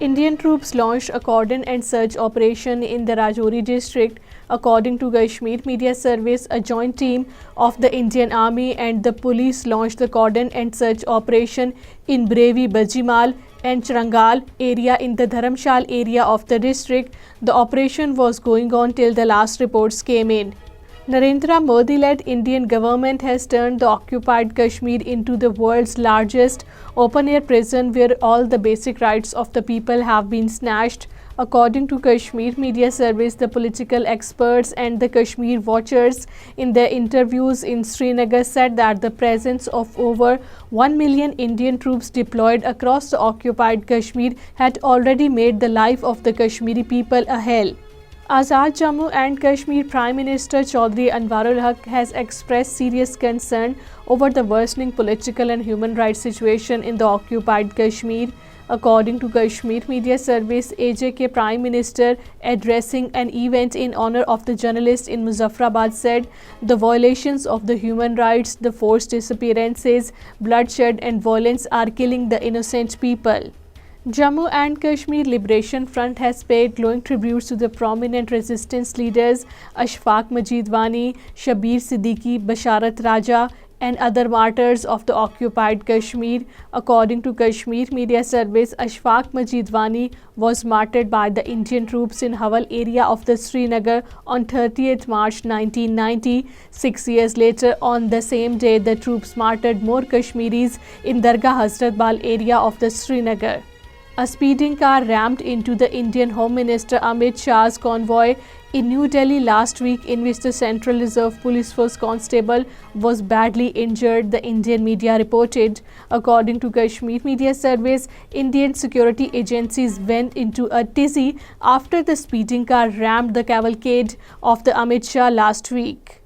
Indian troops launched a cordon and search operation in the Rajouri district. According to Kashmir Media Service, a joint team of the Indian Army and the police launched the cordon and search operation in Brevi Bajimal and Chrangal area in the Dharamshal area of the district. The operation was going on till the last reports came in. Narendra Modi-led Indian government has turned the occupied Kashmir into the world's largest open-air prison where all the basic rights of the people have been snatched. According to Kashmir Media Service, the political experts and the Kashmir watchers in their interviews in Srinagar said that the presence of over 1 million Indian troops deployed across the occupied Kashmir had already made the life of the Kashmiri people a hell. Azad Jammu and Kashmir Prime Minister Chaudhry Anwarul Haq has expressed serious concern over the worsening political and human rights situation in the occupied Kashmir. According to Kashmir Media Service, AJK Prime Minister addressing an event in honor of the journalist in Muzaffarabad said the violations of the human rights, the forced disappearances, bloodshed and violence are killing the innocent people. Jammu and Kashmir Liberation Front has paid glowing tributes to the prominent resistance leaders Ashfaq Majidwani, Shabir Siddiqui, Basharat Raja and other martyrs of the occupied Kashmir. According to Kashmir Media Service, Ashfaq Majidwani was martyred by the Indian troops in Hawal area of the Srinagar on 30th March 1990. 6 years later, on the same day, the troops martyred more Kashmiris in Dargah Hazratbal area of the Srinagar. A speeding car rammed into the Indian Home Minister Amit Shah's convoy in New Delhi last week, in which the Central Reserve Police Force constable was badly injured, the Indian media reported. According to Kashmir Media Service, Indian security agencies went into a tizzy after the speeding car rammed the cavalcade of the Amit Shah last week.